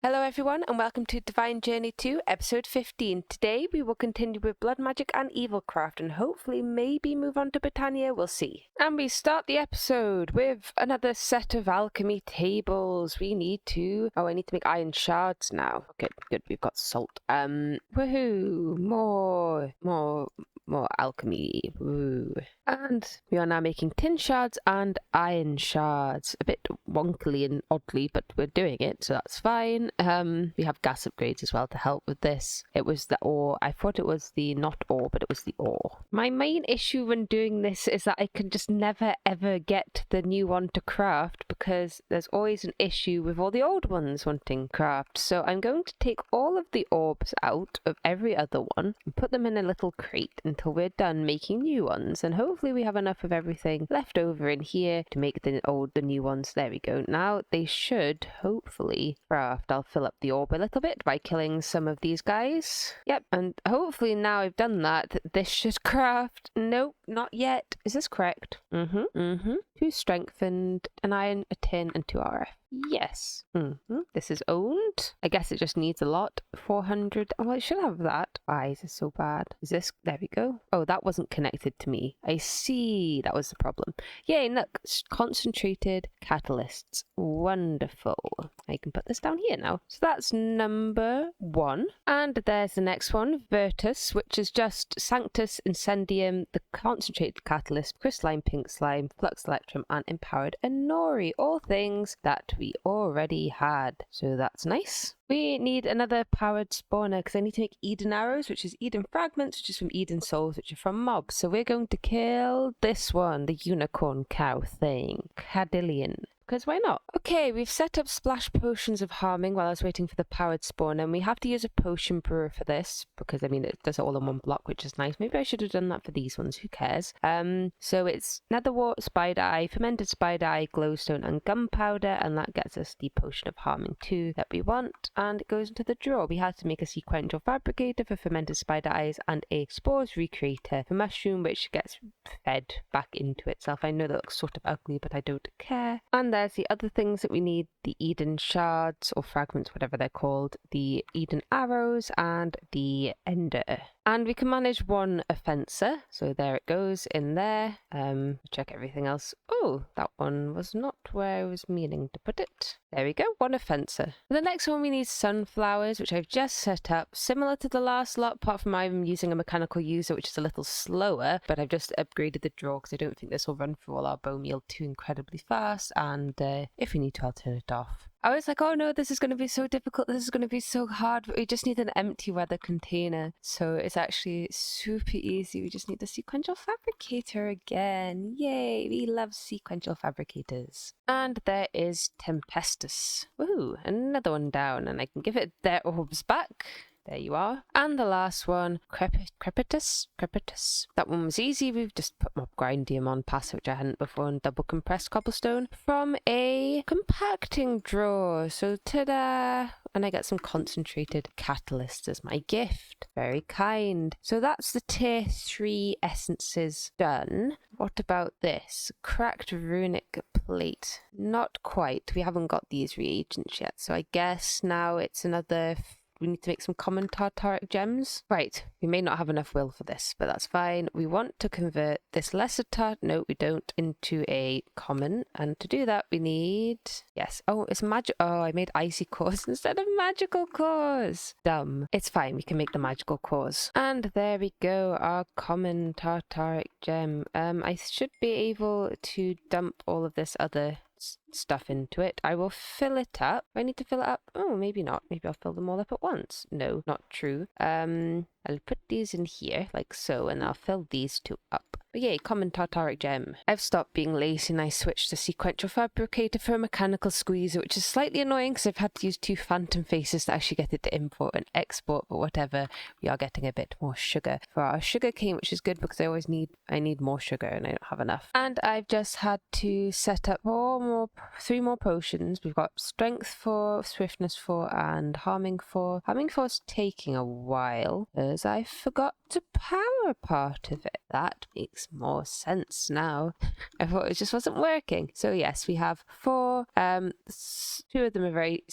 Hello everyone and welcome to Divine Journey 2, episode 15. Today we will continue with Blood Magic and Evilcraft and hopefully maybe move on to Botania, we'll see. And we start the episode with another set of alchemy tables. I need to make iron shards now. Okay, good, we've got salt. Woohoo! More alchemy. Woo. And we are now making tin shards and iron shards. A bit wonkily and oddly, but we're doing it, so that's fine. We have gas upgrades as well to help with this. It was the ore. I thought it was the not ore, but it was the ore. My main issue when doing this is that I can just never ever get the new one to craft because there's always an issue with all the old ones wanting craft. So I'm going to take all of the orbs out of every other one and put them in a little crate until we're done making new ones, and hopefully we have enough of everything left over in here to make the new ones. There we go. Now they should hopefully craft. I'll fill up the orb a little bit by killing some of these guys. Yep, and hopefully now I've done that, this should craft. Nope, not yet. Is this correct? Two strengthened, an iron, a tin, and 2 RF. Yes. This is owned. I guess it just needs a lot. 400. Oh, I should have that. Why is this so bad? Is this... There we go. Oh, that wasn't connected to me. I see. That was the problem. Yay, look. Concentrated catalysts. Wonderful. I can put this down here now. So that's number 1. And there's the next one. Virtus, which is just Sanctus Incendium, the concentrated catalyst, crystalline pink slime, flux electrum, and empowered Enori. All things that we already had, so that's nice. We need another powered spawner because I need to make Eden arrows, which is Eden fragments, which is from Eden souls, which are from mobs. So we're going to kill this one, the unicorn cow thing, Cadillion. Because why not? Okay, we've set up splash potions of harming while I was waiting for the powered spawner, and we have to use a potion brewer for this because, I mean, it does it all in one block, which is nice. Maybe I should have done that for these ones. Who cares? So it's netherwort, spider eye, fermented spider eye, glowstone, and gunpowder, and that gets us the potion of harming 2 that we want, and it goes into the drawer. We had to make a sequential fabricator for fermented spider eyes and a spores recreator for mushroom, which gets fed back into itself. I know that looks sort of ugly, but I don't care. And there's the other things that we need, the Eden shards or fragments, whatever they're called, the Eden arrows, and the ender. And we can manage 1 offenser, so there it goes in there. Check everything else. Oh, that one was not where I was meaning to put it. There we go, 1 offenser. The next one we need sunflowers, which I've just set up, similar to the last lot, apart from I'm using a mechanical user, which is a little slower, but I've just upgraded the draw because I don't think this will run through all our bone meal too incredibly fast, and if we need to, I'll turn it off. I was like, oh no, this is going to be so difficult, this is going to be so hard, but we just need an empty weather container. So it's actually super easy. We just need the sequential fabricator again. Yay, we love sequential fabricators. And there is Tempestus. Woohoo, another one down, and I can give it their orbs back. There you are. And the last one, Crepitus. That one was easy. We've just put mob grindium on pass, which I hadn't before, and double compressed cobblestone from a compacting drawer. So ta-da! And I get some concentrated catalysts as my gift. Very kind. So that's the tier 3 essences done. What about this? Cracked runic plate. Not quite. We haven't got these reagents yet. So I guess now it's another... We need to make some common tartaric gems. Right, we may not have enough will for this, but that's fine. We want to convert this lesser no, we don't, into a common. And to do that, we need... Yes. Oh, it's magic. Oh, I made icy cores instead of magical cores. Dumb. It's fine. We can make the magical cores. And there we go. Our common tartaric gem. I should be able to dump all of this other stuff into it. I will fill it up. I need to fill it up. Oh, maybe not. Maybe I'll fill them all up at once. No, not true. I'll put these in here like so, and I'll fill these 2 up. But yay, common tartaric gem. I've stopped being lazy and I switched to sequential fabricator for a mechanical squeezer, which is slightly annoying because I've had to use 2 phantom faces to actually get it to import and export, but whatever. We are getting a bit more sugar for our sugar cane, which is good because I need more sugar and I don't have enough. And I've just had to set up 3 more potions. We've got strength 4, swiftness 4, and harming 4. Harming 4 is taking a while because I forgot to power part of it. That makes more sense now. I thought it just wasn't working. So yes, we have 4. 2 of them are very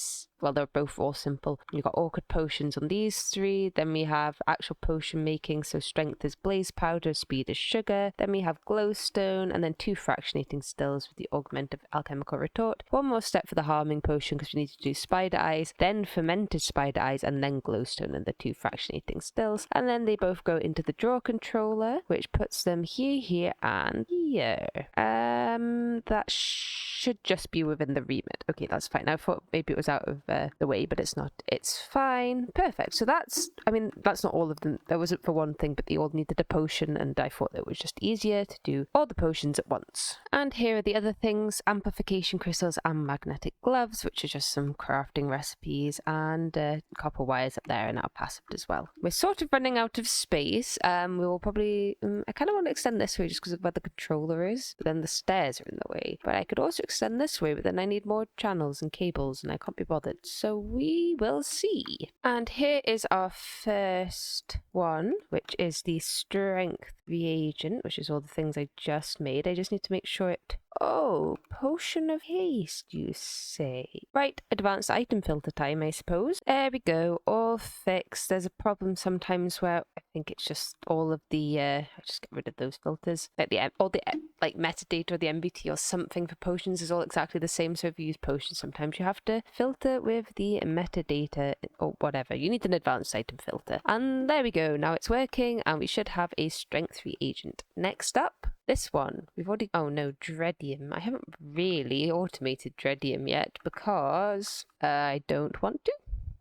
well, they're both all simple. You've got orchid potions on these three. Then we have actual potion making. So strength is blaze powder, speed is sugar. Then we have glowstone, and then 2 fractionating stills with the augmented alchemical retort. 1 more step for the harming potion because we need to do spider eyes, then fermented spider eyes, and then glowstone and the 2 fractionating stills. And then they both go into the draw controller, which puts them here, and here. That should just be within the remit. Okay, that's fine. I thought maybe it was out of the way, but it's not. It's fine. Perfect. So that's not all of them. That wasn't for one thing, but they all needed a potion, and I thought it was just easier to do all the potions at once. And here are the other things: amplification crystals and magnetic gloves, which are just some crafting recipes, and copper wires up there, and our passive as well. We're sort of running out of space. We will probably... I kind of want to extend this way just because of where the controller is, but then the stairs are in the way. But I could also extend this way, but then I need more channels and cables, and I can't be bothered. So we will see. And here is our first one, which is the strength reagent, which is all the things I just made. I just need to make sure it... Oh, potion of haste, you say? Right, advanced item filter time, I suppose. There we go, all fixed. There's a problem sometimes where I think it's just all of the... I'll just get rid of those filters. Like all the metadata or the MBT or something for potions is all exactly the same. So if you use potions, sometimes you have to filter with the metadata or whatever. You need an advanced item filter. And there we go. Now it's working, and we should have a strength reagent. Next up, this one. We've already... Oh no, Dreadium. I haven't really automated Dreadium yet because I don't want to.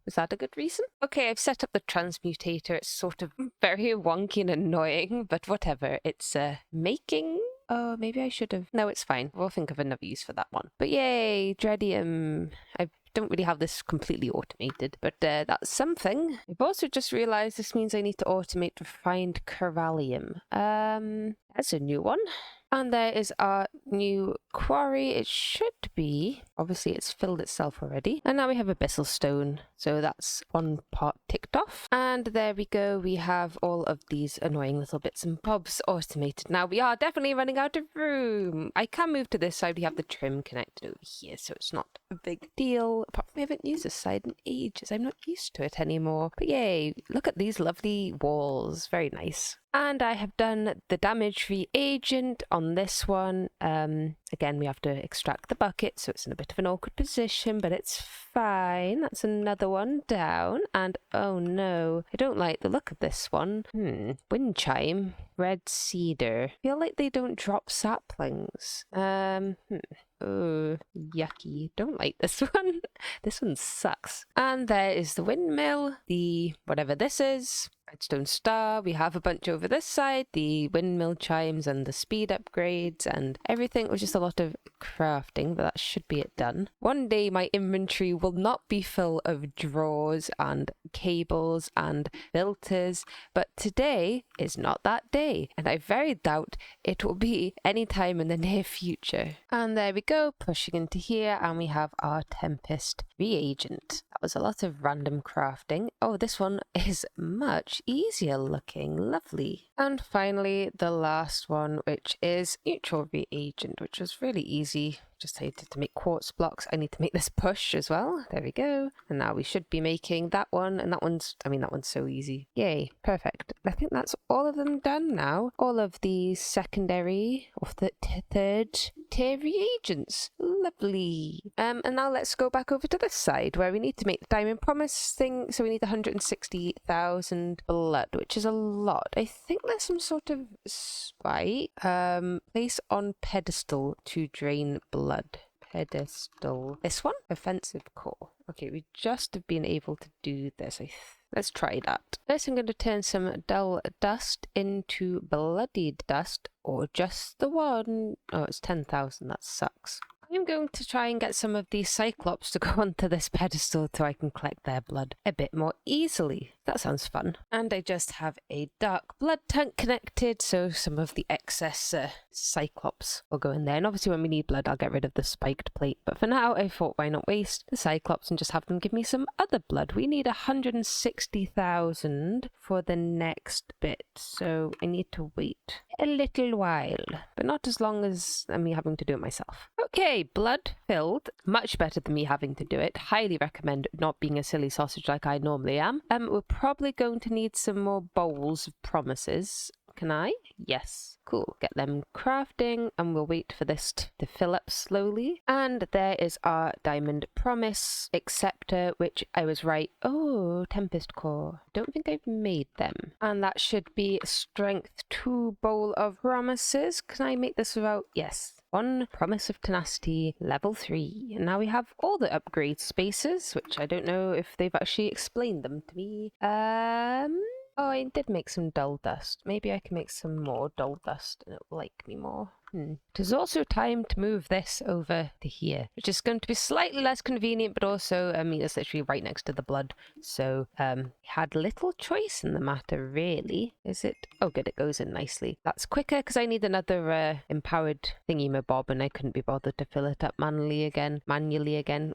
Is that a good reason? Okay, I've set up the transmutator. It's sort of very wonky and annoying, but whatever. It's making... Oh, maybe I should have... No, it's fine. We'll think of another use for that one. But yay, Dreadium. I don't really have this completely automated, but that's something. I've also just realized this means I need to automate refined corallium. That's a new one. And there is our new quarry. It should be, obviously it's filled itself already. And now we have abyssal stone. So that's one part ticked off. And there we go. We have all of these annoying little bits and bobs automated. Now we are definitely running out of room. I can move to this side. We have the trim connected over here, so it's not a big deal. Apart from we haven't used this side in ages. I'm not used to it anymore. But yay, look at these lovely walls. Very nice. And I have done the damage reagent on this one. Again, we have to extract the bucket, so it's in a bit of an awkward position, but it's fine. That's another one down. And oh no, I don't like the look of this one. Wind chime, red cedar. I feel like they don't drop saplings. Oh, yucky. Don't like this one. This one sucks. And there is the windmill, the whatever this is. Redstone star. We have a bunch over this side, the windmill chimes and the speed upgrades and everything. It was just a lot of crafting, but that should be it done. One day my inventory will not be full of drawers and cables and filters, but today is not that day, and I very doubt it will be any time in the near future. And there we go, pushing into here, and we have our Tempest reagent. That was a lot of random crafting. Oh, this one is much easier looking. Lovely. And finally, the last one, which is neutral reagent, which was really easy. Just needed to make quartz blocks. I need to make this push as well. There we go. And now we should be making that one. And that one's so easy. Yay. Perfect. I think that's all of them done now. All of the secondary or the third tier reagents. Lovely. And now let's go back over to this side where we need to make the diamond promise thing. So we need 160,000 blood, which is a lot. I think there's some sort of spike. Place on pedestal to drain blood. Pedestal. This one? Offensive core. Okay, we just have been able to do this. Let's try that. First, I'm going to turn some dull dust into bloodied dust, or just the one. Oh, it's 10,000. That sucks. I'm going to try and get some of these cyclops to go onto this pedestal so I can collect their blood a bit more easily. That sounds fun. And I just have a dark blood tank connected, so some of the excess Cyclops will go in there. And obviously when we need blood, I'll get rid of the spiked plate. But for now, I thought why not waste the Cyclops and just have them give me some other blood. We need 160,000 for the next bit, so I need to wait a little while, but not as long as me having to do it myself. Okay, blood filled. Much better than me having to do it. Highly recommend not being a silly sausage like I normally am. We're probably going to need some more bowls of promises. Can I? Yes. Cool. Get them crafting and we'll wait for this to fill up slowly. And there is our diamond promise acceptor, which I was right. Oh, Tempest Core. Don't think I've made them. And that should be strength 2 bowl of promises. Can I make this without? Yes. 1 promise of tenacity, level 3. And now we have all the upgrade spaces, which I don't know if they've actually explained them to me. Oh, I did make some dull dust. Maybe I can make some more dull dust and it will like me more. It is also time to move this over to here, which is going to be slightly less convenient, but also, I mean, it's literally right next to the blood. So, had little choice in the matter, really. Is it? Oh, good, it goes in nicely. That's quicker because I need another empowered thingy-mabob and I couldn't be bothered to fill it up manually again.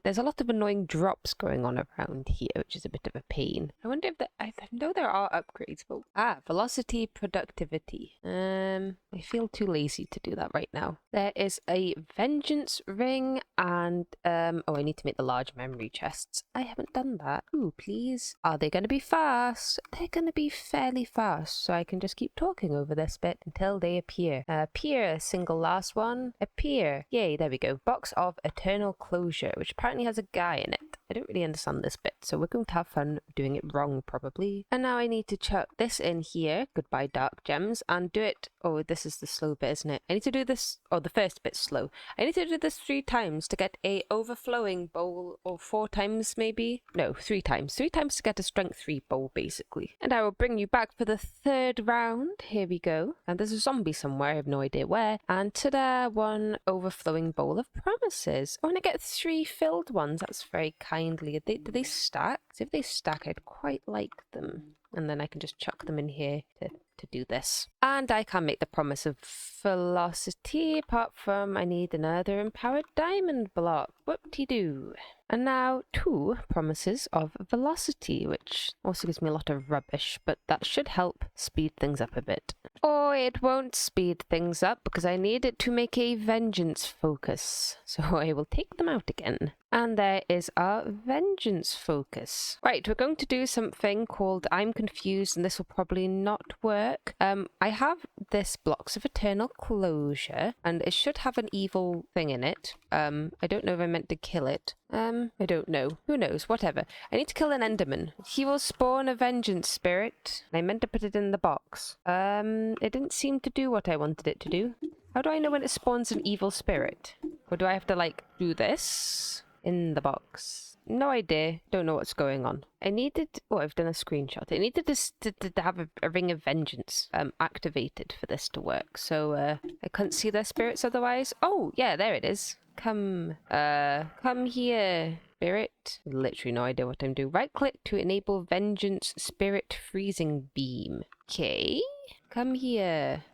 There's a lot of annoying drops going on around here, which is a bit of a pain. I wonder if I know there are upgrades, but velocity, productivity. I feel too lazy to do that right now. There is a vengeance ring and oh, I need to make the large memory chests. I haven't done that. Ooh, please. Are they going to be fast? They're going to be fairly fast, so I can just keep talking over this bit until they appear. Appear, single last one. Appear. Yay, there we go. Box of eternal closure, which apparently has a guy in it. I don't really understand this bit, so we're going to have fun doing it wrong, probably. And now I need to chuck this in here. Goodbye, dark gems. And do it. Oh, this is the slow bit, isn't it? I need to do this. Oh, the first bit's slow. I need to do this 3 times to get a overflowing bowl, or 4 times maybe? No, 3 times. 3 times to get a strength 3 bowl, basically. And I will bring you back for the 3rd round. Here we go. And there's a zombie somewhere. I have no idea where. And ta-da, 1 overflowing bowl of promises. Oh, and I get 3 filled ones. That's very kindly. Do they stack? So if they stack, I'd quite like them. And then I can just chuck them in here to do this. And I can make the promise of velocity, apart from I need another empowered diamond block. Whoop-de-doo. And now 2 promises of velocity, which also gives me a lot of rubbish, but that should help speed things up a bit. Or it won't speed things up because I need it to make a vengeance focus. So I will take them out again. And there is our vengeance focus. Right, we're going to do something called I'm confused, and this will probably not work. I have this blocks of eternal closure, and it should have an evil thing in it. I don't know if I meant to kill it. I don't know. Who knows? Whatever. I need to kill an enderman. He will spawn a vengeance spirit. I meant to put it in the box. It didn't seem to do what I wanted it to do. How do I know when it spawns an evil spirit? Or do I have to, like, do this in the box? No idea. Don't know what's going on. I needed... Oh, I've done a screenshot. I needed to have a ring of vengeance activated for this to work. So, I couldn't see their spirits otherwise. Oh, yeah, there it is. Come here, spirit. Literally no idea what I'm doing. Right click to enable vengeance spirit freezing beam. Okay. Come here.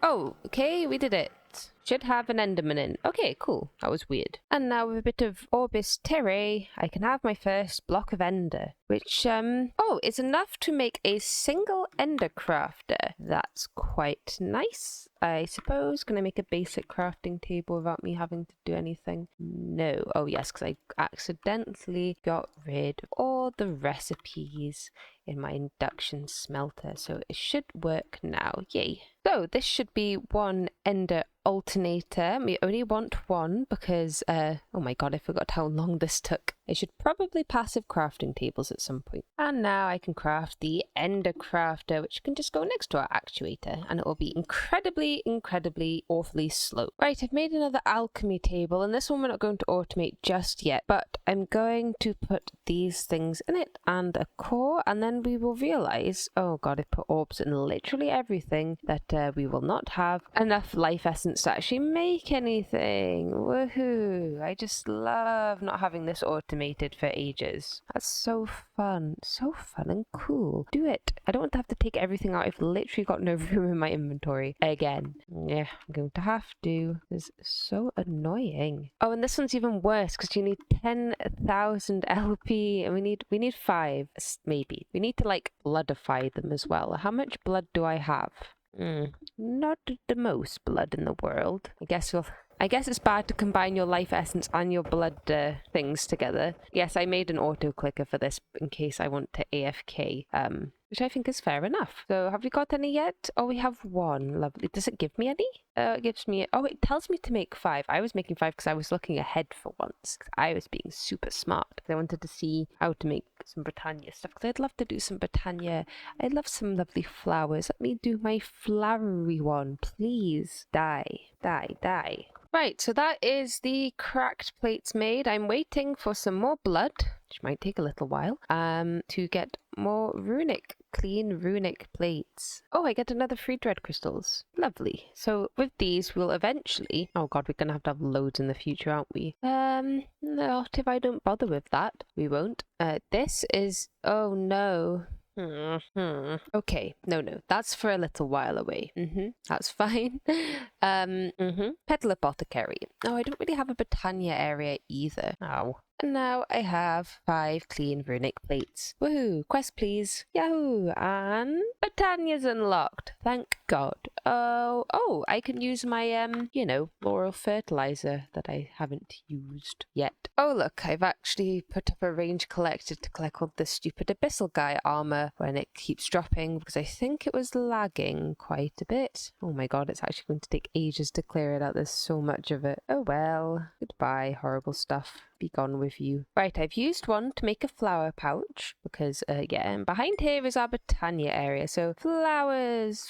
Oh, okay, we did it. Should have an enderman in. Okay, cool. That was weird. And now with a bit of Orbis Terrae, I can have my first block of ender, which, oh, it's enough to make a single ender crafter. That's quite nice, I suppose. Can I make a basic crafting table without me having to do anything? No. Oh, yes, because I accidentally got rid of all the recipes in my induction smelter, so it should work now. Yay. So this should be 1 ender alternator. We only want 1 because, oh my god, I forgot how long this took. I should probably passive crafting tables at some point. And now I can craft the ender crafter, which can just go next to our actuator, and it will be incredibly, awfully slow. Right, I've made another alchemy table, and this one we're not going to automate just yet, but I'm going to put these things in it and a core, and then we will realize, oh god, I've put orbs in literally everything, that we will not have enough life essence essence to actually make anything. Woohoo! I just love not having this automated for ages. That's so fun. So fun and cool. Do it. I don't want to have to take everything out. I've literally got no room in my inventory again. Yeah, I'm going to have to. It's so annoying. Oh, and this one's even worse because you need 10,000 LP and we need 5 maybe. We need to like bloodify them as well. How much blood do I have? Not the most blood in the world. I guess it's bad to combine your life essence and your blood things together. Yes, I made an auto clicker for this in case I want to AFK, which I think is fair enough. So have we got any yet? Oh, we have 1. Lovely. Does it give me any? It gives me... Oh, it tells me to make 5. I was making 5 because I was looking ahead for once. 'Cause I was being super smart. I wanted to see how to make some Botania stuff. Because I'd love to do some Botania. I'd love some lovely flowers. Let me do my flowery one. Please. Die. Die. Die. Right, so that is the cracked plates made. I'm waiting for some more blood, which might take a little while, to get more clean runic plates. Oh, I get another 3 dread crystals. Lovely. So with these, we'll eventually... Oh god, we're going to have loads in the future, aren't we? Not if I don't bother with that. We won't. This is... Oh no. Okay, no, that's for a little while away. That's fine. Petal Apothecary. Oh, I don't really have a Botania area either. Oh. And now I have 5 clean runic plates. Woohoo! Quest please. Yahoo! And Botania's unlocked. Thank God. Oh, I can use my, floral fertilizer that I haven't used yet. Oh look, I've actually put up a range collector to collect all the stupid Abyssal Guy armor when it keeps dropping because I think it was lagging quite a bit. Oh my god, it's actually going to take ages to clear it out. There's so much of it. Oh well. Goodbye, horrible stuff. Be gone with you. Right, I've used 1 to make a flower pouch because, and behind here is our Botania area. So flowers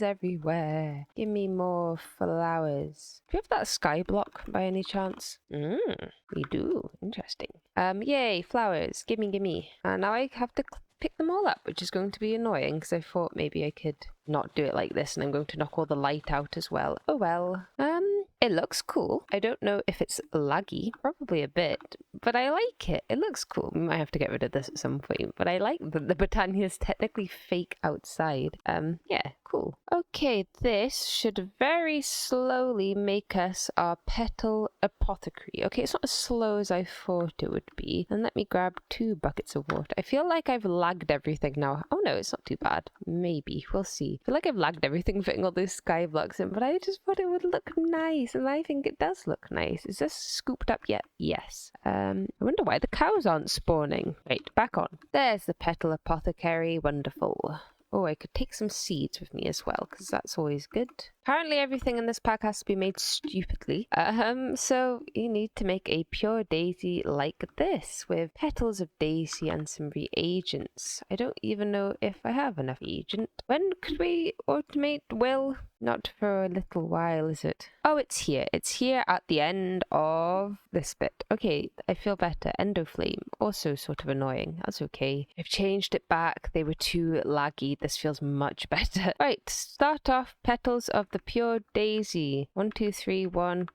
everywhere. Give me more flowers. Do you have that sky block by any chance? We do. Interesting. Yay, flowers. Gimme. And now I have to pick them all up, which is going to be annoying because I thought maybe I could not do it like this and I'm going to knock all the light out as well. Oh well. It looks cool. I don't know if it's laggy, probably a bit, but I like it. It looks cool. We might have to get rid of this at some point, but I like that the Botania's technically fake outside. Yeah, cool. Okay, this should very slowly make us our Petal Apothecary. Okay, it's not as slow as I thought it would be. And let me grab 2 buckets of water. I feel like I've lagged everything now. Oh no, it's not too bad. Maybe. We'll see. I feel like I've lagged everything fitting all those sky blocks in, but I just thought it would look nice. And I think it does look nice. Is this scooped up yet? Yes. I wonder why the cows aren't spawning. Wait, back on. There's the Petal Apothecary. Wonderful. Oh, I could take some seeds with me as well, because that's always good. Apparently everything in this pack has to be made stupidly. So you need to make a pure daisy like this, with petals of daisy and some reagents. I don't even know if I have enough reagent. When could we automate Will? Not for a little while, is it? Oh, it's here. It's here at the end of this bit. Okay, I feel better. Endoflame. Also sort of annoying. That's okay. I've changed it back. They were too laggy. This feels much better. Right, start off petals of the pure daisy. 1, 2, 3, 1.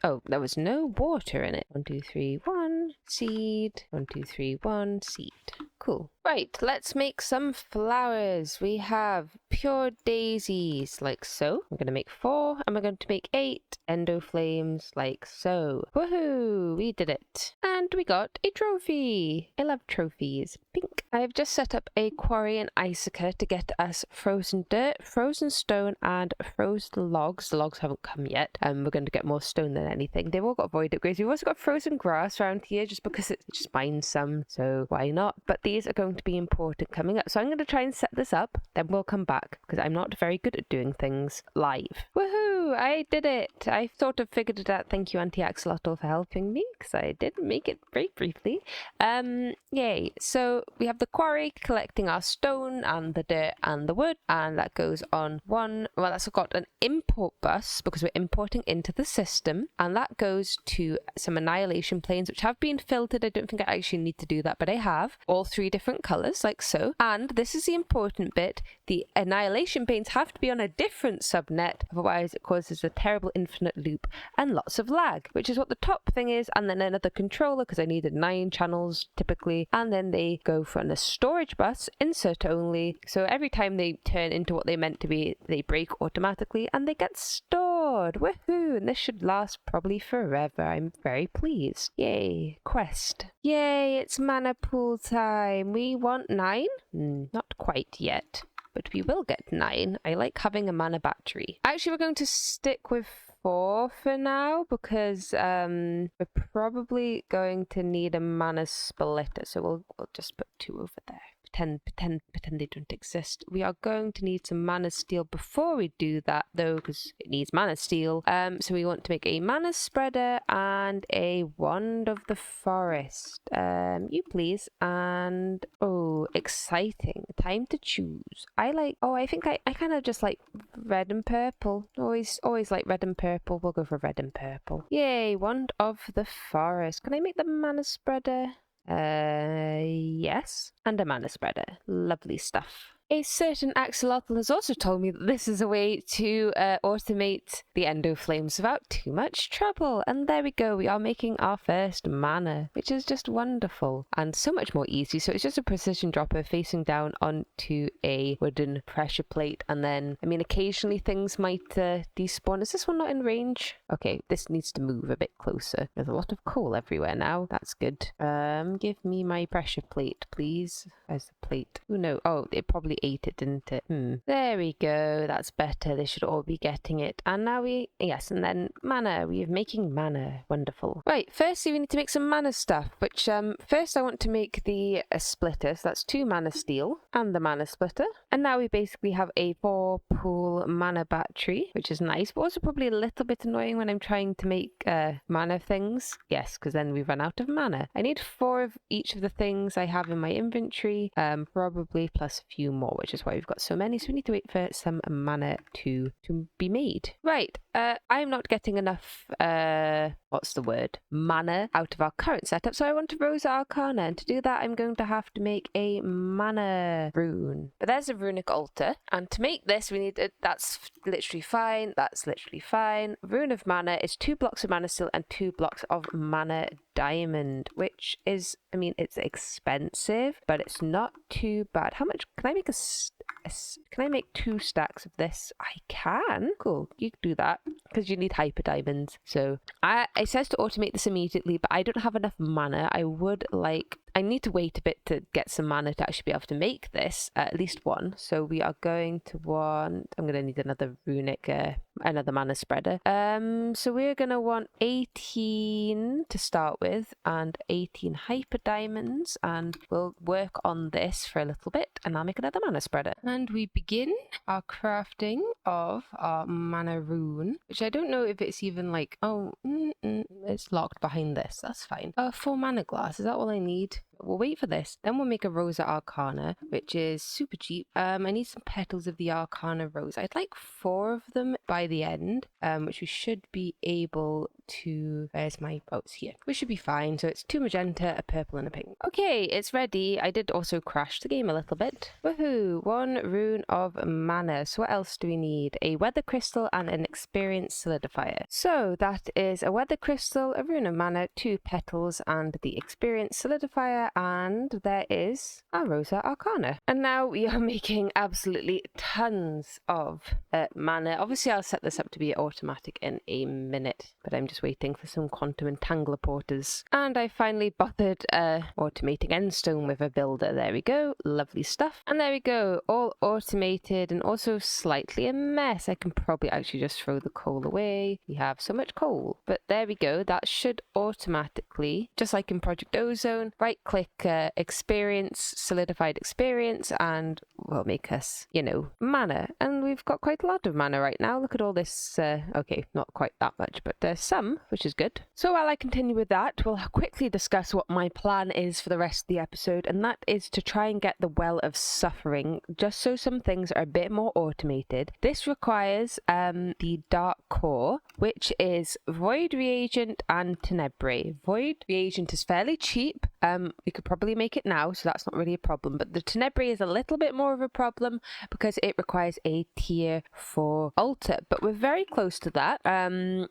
Oh, there was no water in it. 1, 2, 3, 1. Seed. 1, 2, 3, 1. Seed. Cool. Right, let's make some flowers. We have pure daisies, like so. I'm going to make 4, and we're going to make 8 endoflames, like so. Woohoo! We did it. And we got a trophy. I love trophies. Pink. I've just set up a quarry in Icica to get us frozen dirt, frozen stone, and frozen logs. The logs haven't come yet. We're going to get more stone than anything. They've all got void upgrades. We've also got frozen grass around here just because it just mines some, so why not? But these are going to be important coming up. So I'm going to try and set this up, then we'll come back because I'm not very good at doing things live. Woohoo! I did it! I sort of figured it out. Thank you, Auntie Axolotl, for helping me because I did make it very briefly. Yay. So we have the quarry collecting our stone and the dirt and the wood, and that goes on that's got an import bus because we're importing into the system, and that goes to some annihilation planes which have been filtered. I don't think I actually need to do that, but I have. All 3 3 different colors, like so. And this is the important bit. The annihilation paints have to be on a different subnet, otherwise it causes a terrible infinite loop and lots of lag, which is what the top thing is, and then another controller, because I needed 9 channels typically, and then they go from the storage bus, insert only, so every time they turn into what they meant to be, they break automatically, and they get stored. Woohoo! And this should last probably forever. I'm very pleased. Yay. Quest. Yay, it's mana pool time. We want 9? Not quite yet, but we will get 9. I like having a mana battery. Actually, we're going to stick with 4 for now, because we're probably going to need a mana splitter, so we'll just put 2 over there. Pretend they don't exist. We are going to need some mana steel before we do that, though, because it needs mana steel. So we want to make a mana spreader and a wand of the forest. You please. And oh, exciting. Time to choose. I think I kind of just like red and purple. Always like red and purple. We'll go for red and purple. Yay, wand of the forest. Can I make the mana spreader? Yes. And a mana spreader. Lovely stuff. A certain axolotl has also told me that this is a way to automate the endo flames without too much trouble. And there we go, we are making our first mana, which is just wonderful and so much more easy. So it's just a precision dropper facing down onto a wooden pressure plate, and then, I mean, occasionally things might despawn. Is this one not in range? Okay, this needs to move a bit closer. There's a lot of coal everywhere now. That's good. Give me my pressure plate, please. Where's the plate? Oh no, oh, it probably ate it, didn't it? There we go, that's better. They should all be getting it. And now yes, and then mana. We are making mana. Wonderful. Right, firstly we need to make some mana stuff, which first I want to make the splitter, so that's 2 mana steel and the mana splitter. And now we basically have a 4 pool mana battery, which is nice, but also probably a little bit annoying when I'm trying to make mana things. Yes, because then we run out of mana. I need 4 of each of the things I have in my inventory, probably plus a few more, which is why we've got so many. So we need to wait for some mana to be made. Right, I'm not getting enough, what's the word? Mana out of our current setup, so I want to Rosa Arcana, and to do that I'm going to have to make a mana rune. But there's a runic altar, and to make this we need that's literally fine, Rune of mana is 2 blocks of mana steel and 2 blocks of mana diamond, which is, I mean, it's expensive, but it's not too bad. How much can I make? Can I make 2 stacks of this? I can. Cool, you can do that because you need hyper diamonds. So it says to automate this immediately, but I don't have enough mana. I need to wait a bit to get some mana to actually be able to make this, at least 1. So we are going to want, I'm going to need another runic, another mana spreader. So we're going to want 18 to start with and 18 hyper diamonds, and we'll work on this for a little bit and I'll make another mana spreader. And we begin our crafting of our mana rune, which I don't know if it's even like, it's locked behind this. That's fine. 4 mana glass, is that all I need? We'll wait for this. Then we'll make a Rosa Arcana, which is super cheap. I need some petals of the Arcana Rose. I'd like 4 of them by the end, which we should be able to... Where's my... Oh, it's here. We should be fine. So it's 2 magenta, a purple, and a pink. Okay, it's ready. I did also crash the game a little bit. Woohoo! 1 rune of mana. So what else do we need? A weather crystal and an experience solidifier. So that is a weather crystal, a rune of mana, 2 petals, and the experience solidifier. And there is our Rosa Arcana. And now we are making absolutely tons of mana. Obviously I'll set this up to be automatic in a minute, but I'm just waiting for some quantum entangler porters. And I finally bothered automating endstone with a builder. There we go, lovely stuff. And there we go, all automated and also slightly a mess. I can probably actually just throw the coal away. We have so much coal, but there we go. That should automatically, just like in Project Ozone, right click experience, solidified experience, and will make us, mana. And we've got quite a lot of mana right now. Look at all this. Okay, not quite that much, but some, which is good. So while I continue with that, we'll quickly discuss what my plan is for the rest of the episode, and that is to try and get the Well of Suffering, just so some things are a bit more automated. This requires the Dark Core, which is Void Reagent and Tenebrae. Void Reagent is fairly cheap, We could probably make it now, so that's not really a problem. But the Tenebrae is a little bit more of a problem because it requires a tier 4 altar. But we're very close to that.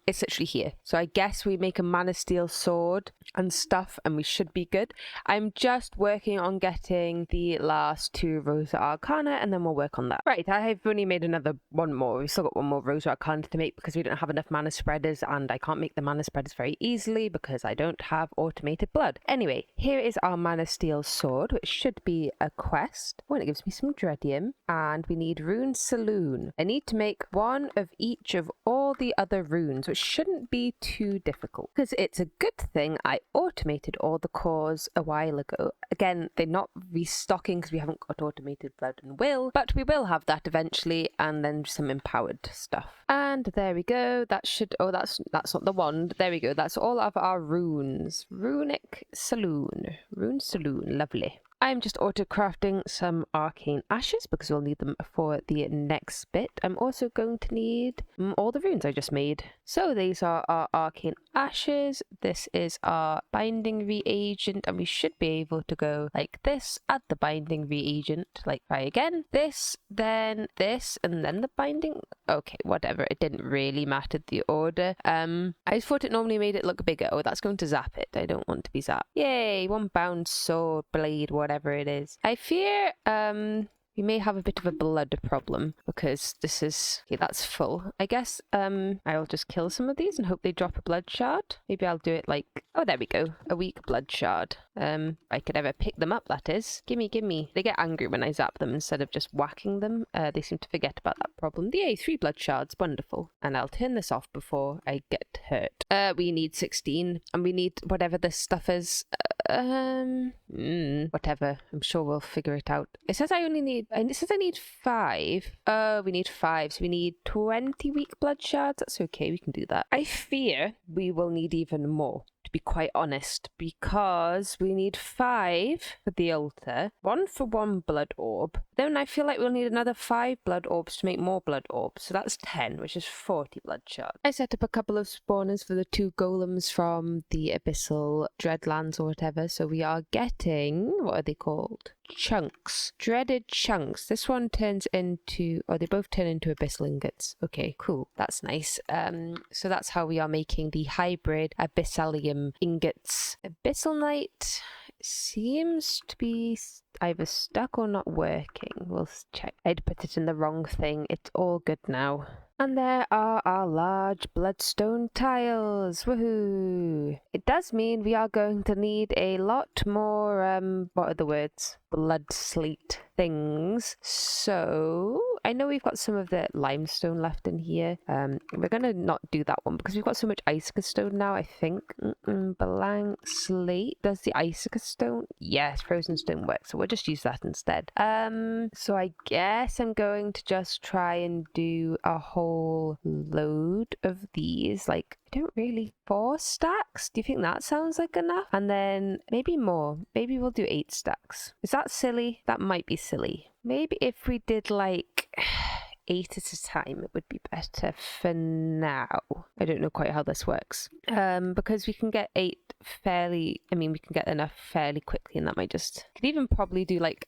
It's literally here. So I guess we make a Mana Steel sword and stuff, and we should be good. I'm just working on getting the last 2 Rosa Arcana, and then we'll work on that. Right, I have only made another one more. We've still got one more Rosa Arcana to make because we don't have enough mana spreaders, and I can't make the mana spreaders very easily because I don't have automated blood. Anyway, here is our Mana Steel sword, which should be a quest. Oh, and it gives me some Dreadium, and we need Rune Saloon. I need to make one of each of all the other runes, which shouldn't be too difficult because it's a good thing I automated all the cores a while ago. Again, they're not restocking because we haven't got automated blood and will, but we will have that eventually, and then some empowered stuff. And there we go. That should, oh, that's not the wand. There we go. That's all of our runes. Runic Saloon. Rune Saloon. Lovely. I'm just auto-crafting some arcane ashes because we'll need them for the next bit. I'm also going to need all the runes I just made. So these are our arcane ashes. This is our binding reagent, and we should be able to go like this, add the binding reagent, like try again, this, then this, and then the binding. Okay, whatever. It didn't really matter the order. I just thought it normally made it look bigger. Oh, that's going to zap it. I don't want to be zapped. Yay, 1 bound sword, blade, whatever it is. I fear we may have a bit of a blood problem because this is, okay, that's full. I guess I'll just kill some of these and hope they drop a blood shard. Maybe I'll do it like, oh, there we go, a weak blood shard. I could ever pick them up, that is. Gimme. They get angry when I zap them instead of just whacking them. They seem to forget about that problem. Yay, 3 blood shards, wonderful. And I'll turn this off before I get hurt. We need 16, and we need whatever this stuff is. Whatever. I'm sure we'll figure it out. It says I need 5. Oh, we need 5, so we need 20 weak blood shards. That's okay, we can do that. I fear we will need even more, to be quite honest, because we need 5 for the altar, 1 for 1 blood orb. Then I feel like we'll need another 5 blood orbs to make more blood orbs, so that's 10, which is 40 blood shards. I set up a couple of spawners for the 2 golems from the Abyssal Dreadlands or whatever, so we are getting, what are they called? Chunks. Dreaded chunks. This one turns into, oh, they both turn into abyssal ingots. Okay, cool. That's nice. So that's how we are making the hybrid abyssalium ingots. Abyssal Knight seems to be either stuck or not working. We'll check. I'd put it in the wrong thing. It's all good now. And there are our large bloodstone tiles. Woohoo! It does mean we are going to need a lot more, what are the words? Blood slate things. So I know we've got some of the limestone left in here. We're going to not do that one because we've got so much icicle stone now, I think. Blank slate. Does the icicle stone? Yes, frozen stone works. So we'll just use that instead. So I guess I'm going to just try and do a whole load of these. Like, I don't really, 4 stacks? Do you think that sounds like enough? And then maybe more. Maybe we'll do 8 stacks. Is that silly? That might be silly. Maybe if we did like 8 at a time, it would be better for now. I don't know quite how this works. Because we can get 8 fairly, we can get enough fairly quickly, and that might just, could even probably do like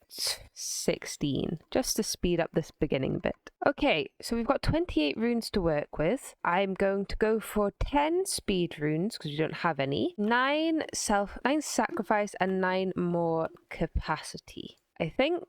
16 just to speed up this beginning bit. Okay, so we've got 28 runes to work with. I'm going to go for 10 speed runes because we don't have any, 9 sacrifice, and 9 more capacity. I think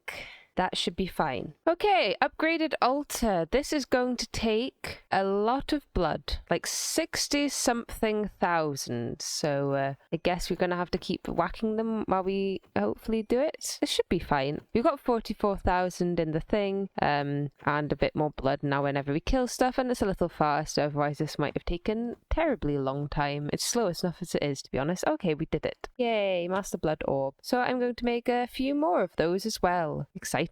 that should be fine. Okay, upgraded altar. This is going to take a lot of blood, like 60-something thousand. So I guess we're going to have to keep whacking them while we hopefully do it. This should be fine. We've got 44,000 in the thing, and a bit more blood now whenever we kill stuff, and it's a little faster. Otherwise, this might have taken terribly long time. It's slow enough as it is, to be honest. Okay, we did it. Yay, Master Blood Orb. So I'm going to make a few more of those as well. Exciting.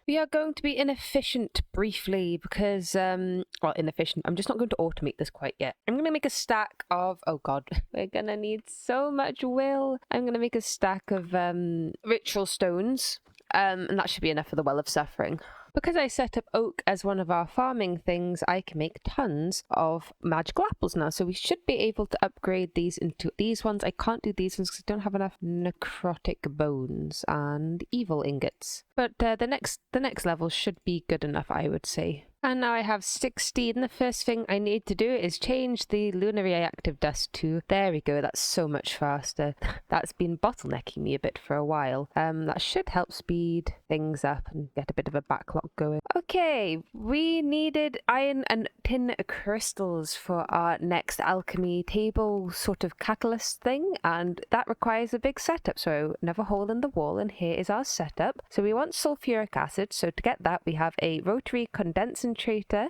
We are going to be inefficient briefly because, inefficient. I'm just not going to automate this quite yet. I'm going to make a stack of, oh god, we're going to need so much will. I'm going to make a stack of ritual stones, and that should be enough for the Well of Suffering. because I set up oak as one of our farming things, I can make tons of magical apples now. So we should be able to upgrade these into these ones. I can't do these ones because I don't have enough necrotic bones and evil ingots. But the next level should be good enough, I would say. And now I have 16. The first thing I need to do is change the lunar reactive dust to... There we go, that's so much faster. That's been bottlenecking me a bit for a while. That should help speed things up and get a bit of a backlog going. Okay, we needed iron and tin crystals for our next alchemy table sort of catalyst thing, and that requires a big setup. So another hole in the wall, and here is our setup. So we want sulfuric acid, so to get that we have a rotary condensator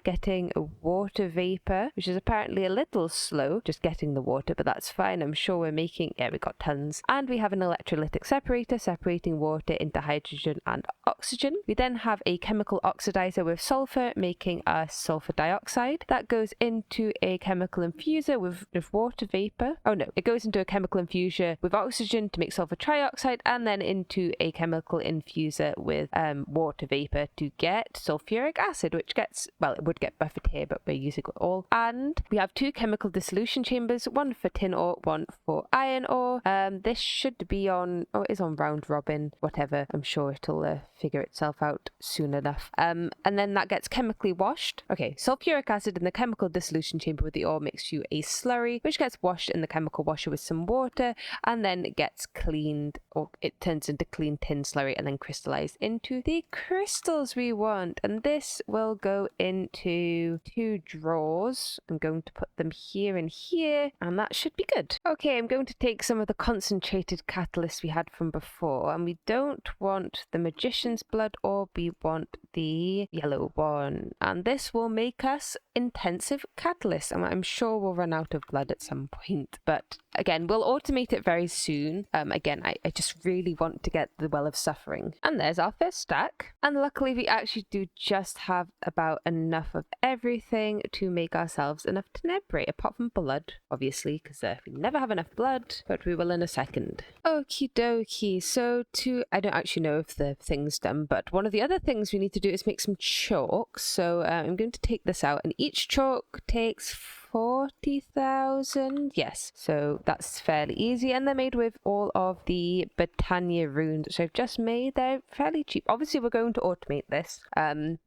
getting a water vapor, which is apparently a little slow just getting the water, but that's fine. I'm sure we're making... Yeah, we got tons. And we have an electrolytic separator separating water into hydrogen and oxygen. We then have a chemical oxidizer with sulfur making a sulfur dioxide. That goes into a chemical infuser with water vapor. Oh no, it goes into a chemical infuser with oxygen to make sulfur trioxide, and then into a chemical infuser with water vapor to get sulfuric acid, which gets... Well, it would get buffered here, but we're using it all. And we have 2 chemical dissolution chambers, one for tin ore, one for iron ore. This should be on... Oh, it is on round robin. Whatever. I'm sure it'll figure itself out soon enough. And then that gets chemically washed. Okay, sulfuric acid in the chemical dissolution chamber with the ore makes you a slurry, which gets washed in the chemical washer with some water, and then it gets cleaned, or it turns into clean tin slurry and then crystallized into the crystals we want. And this will go into 2 drawers. I'm going to put them here and here, and that should be good. Okay, I'm going to take some of the concentrated catalyst we had from before, and we don't want the magician's blood ore, we want the yellow one, and this will make us intensive catalyst, and I'm sure we'll run out of blood at some point, but again, we'll automate it very soon. Again, I just really want to get the Well of Suffering. And there's our first stack. And luckily we actually do just have about enough of everything to make ourselves enough tenebrae, apart from blood, obviously, because we never have enough blood, but we will in a second. Okie dokie, so I don't actually know if the thing's done, but one of the other things we need to do is make some chalk. So I'm going to take this out, and each chalk takes 40,000. Yes, so that's fairly easy, and they're made with all of the Botania runes, which I've just made. They're fairly cheap. Obviously, we're going to automate this.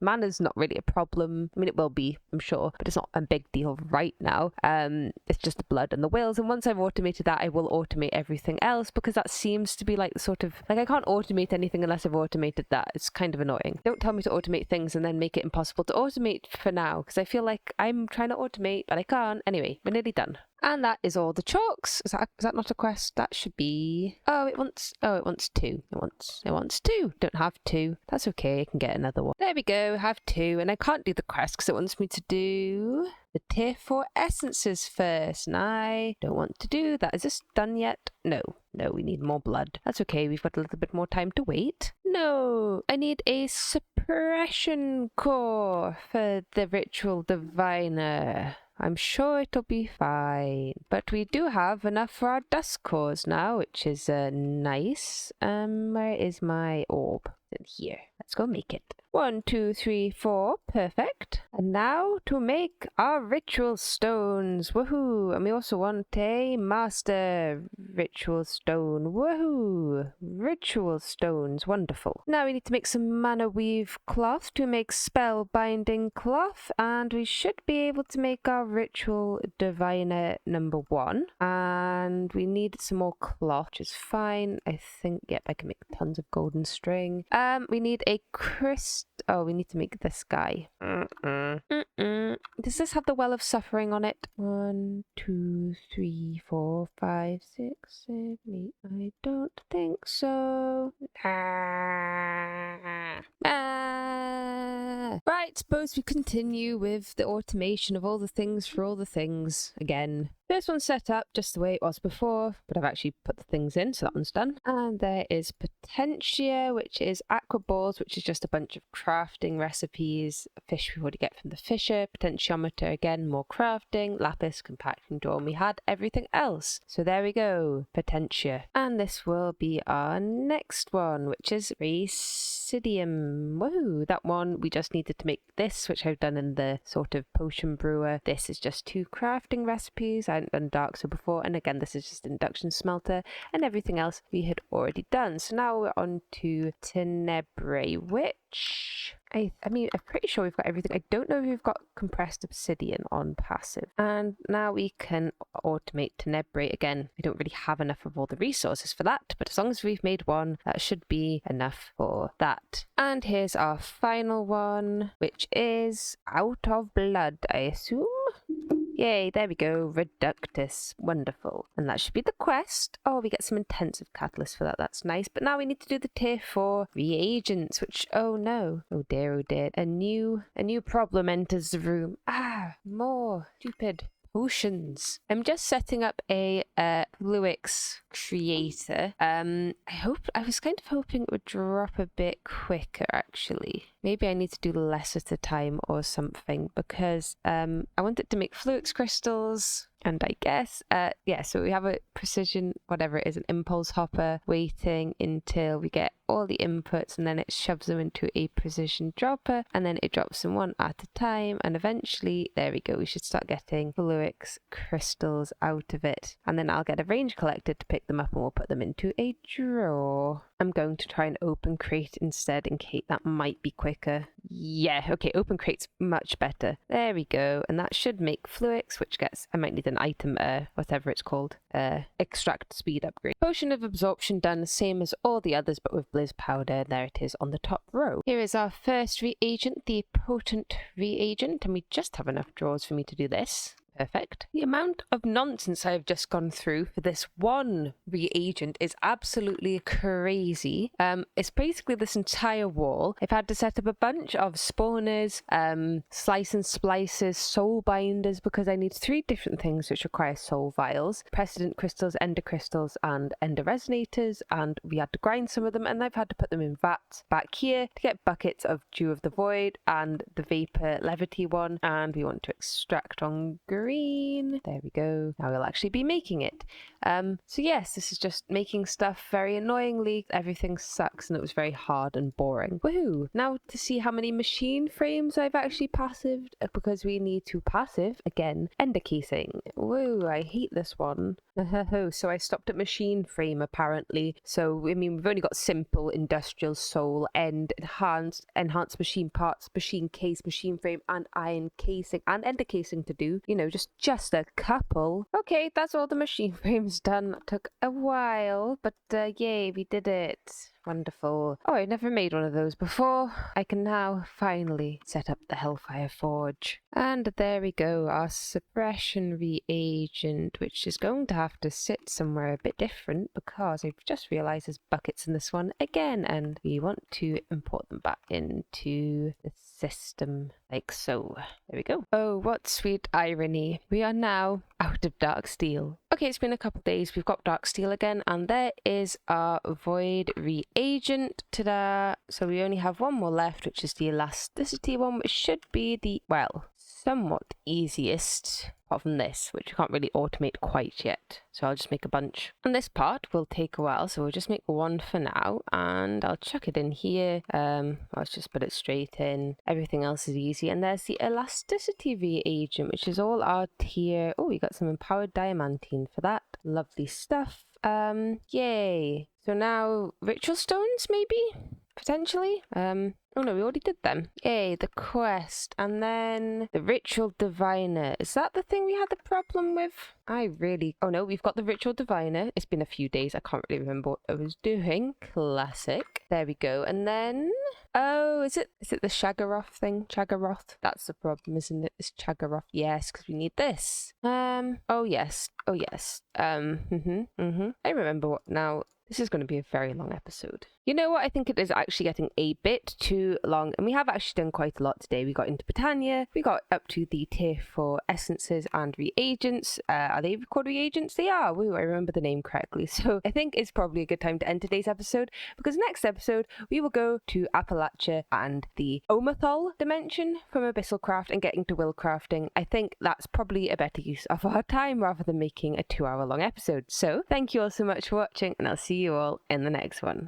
Mana's not really a problem. I mean, it will be, I'm sure, but it's not a big deal right now. It's just the blood and the wills, and once I've automated that, I will automate everything else, because that seems to be like the sort of, like, I can't automate anything unless I've automated that. It's kind of annoying. Don't tell me to automate things and then make it impossible to automate for now, because I feel like I'm trying to automate, but I can't. Anyway, we're nearly done. And that is all the chalks. Is that not a quest? That should be... it wants 2. It wants 2. Don't have 2. That's okay, I can get another one. There we go, have 2. And I can't do the quest because it wants me to do the tier 4 essences first. And I don't want to do that. Is this done yet? No, we need more blood. That's okay, we've got a little bit more time to wait. No, I need a suppression core for the ritual diviner. I'm sure it'll be fine. But we do have enough for our dust cores now, which is nice. Where is my orb? It's in here. Let's go make it. 1, 2, 3, 4. Perfect. And now to make our ritual stones. Woohoo! And we also want a master ritual stone. Woohoo! Ritual stones. Wonderful. Now we need to make some mana weave cloth to make spell binding cloth. And we should be able to make our ritual diviner number 1. And we need some more cloth, which is fine. I think, yep, I can make tons of golden string. We need a Oh, we need to make this guy. Does this have the Well of Suffering on it? 1, 2, 3, 4, 5, 6, 7, 8. I don't think so. Right, suppose we continue with the automation of all the things for all the things again. First one's set up just the way it was before, but I've actually put the things in, so that one's done. And there is Potentia, which is aqua balls, which is just a bunch of crafting recipes. Fish we already get from the fisher. Potentiometer again, more crafting. Lapis, compaction drawer, and we had everything else. So there we go, Potentia. And this will be our next one, which is obsidian. Woohoo! That one, we just needed to make this, which I've done in the sort of potion brewer. This is just 2 crafting recipes. I hadn't done dark so before, and again, this is just induction smelter, and everything else we had already done. So now we're on to Tenebrae, which I mean, I'm pretty sure we've got everything. I don't know if we've got compressed obsidian on passive. And now we can automate Tenebrae. Again, we don't really have enough of all the resources for that, but as long as we've made one, that should be enough for that. And here's our final one, which is Out of Blood, I assume? Yay, there we go, Reductus. Wonderful. And that should be the quest. Oh, we get some intensive catalyst for that. That's nice. But now we need to do the tier 4 reagents, which, oh no. Oh dear, oh dear. A new problem enters the room. More stupid potions. I'm just setting up a Fluix creator. I was kind of hoping it would drop a bit quicker, actually. Maybe I need to do less at a time or something, because I want it to make Fluix crystals. And I guess, so we have a precision, whatever it is, an impulse hopper waiting until we get all the inputs, and then it shoves them into a precision dropper, and then it drops them one at a time, and eventually, there we go, we should start getting Fluix crystals out of it. And then I'll get a range collector to pick them up, and we'll put them into a drawer. I'm going to try and open crate instead, in case that might be quicker. Yeah, okay, open crate's much better. There we go, and that should make Fluix, which gets, I might need an item, whatever it's called, extract speed upgrade. Potion of absorption done, same as all the others, but with Blizz powder. There it is on the top row. Here is our first reagent, the potent reagent, and we just have enough drawers for me to do this. Perfect. The amount of nonsense I've just gone through for this one reagent is absolutely crazy. It's basically this entire wall. I've had to set up a bunch of spawners, slice and splices, soul binders, because I need 3 different things which require soul vials, precedent crystals, ender crystals, and ender resonators, and we had to grind some of them, and I've had to put them in vats back here to get buckets of Dew of the Void and the Vapor Levity one, and we want to extract on green. There we go. Now we'll actually be making it. So yes, this is just making stuff very annoyingly. Everything sucks and it was very hard and boring. Woohoo! Now to see how many machine frames I've actually passived, because we need to passive, again, ender casing. Woo, I hate this one. So I stopped at machine frame apparently. So, I mean, we've only got simple, industrial, soul, end, enhanced machine parts, machine case, machine frame, and iron casing, and ender casing to do. You know, just a couple. Okay, that's all the machine frames done. That took a while, but yay, we did it. Wonderful. Oh, I've never made one of those before. I can now finally set up the Hellfire Forge. And there we go, our suppression reagent, which is going to have to sit somewhere a bit different because I've just realised there's buckets in this one again, and we want to import them back into the system like so. There we go. Oh, what sweet irony. We are now out of dark steel. Okay, it's been a couple of days. We've got dark steel again, and there is our void reagent. Ta-da! So we only have one more left, which is the elasticity one, which should be the, well, somewhat easiest, apart from this, which we can't really automate quite yet. So I'll just make a bunch. And this part will take a while, so we'll just make one for now, and I'll chuck it in here. Let's just put it straight in. Everything else is easy. And there's the elasticity reagent, which is all our tier. Oh, we got some empowered diamantine for that. Lovely stuff. Yay. So now ritual stones, maybe? Potentially? Oh no, we already did them. Yay, the quest. And then the ritual diviner. Is that the thing we had the problem with? Oh no, we've got the ritual diviner. It's been a few days. I can't really remember what I was doing. Classic. There we go. And then, oh, is it the Shagaroth thing? Shagaroth? That's the problem, isn't it? It's Shagaroth. Yes, because we need this. Oh yes. I remember what now. This is going to be a very long episode. You know what? I think it is actually getting a bit too long, and we have actually done quite a lot today. We got into Botania, we got up to the tier 4 essences and reagents. Are they called reagents? They are. Woo, I remember the name correctly. So I think it's probably a good time to end today's episode, because next episode we will go to Appalachia and the Omathol dimension from Abyssal Craft and getting to Will Crafting. I think that's probably a better use of our time rather than making a 2-hour long episode. So thank you all so much for watching, and I'll see you all in the next one.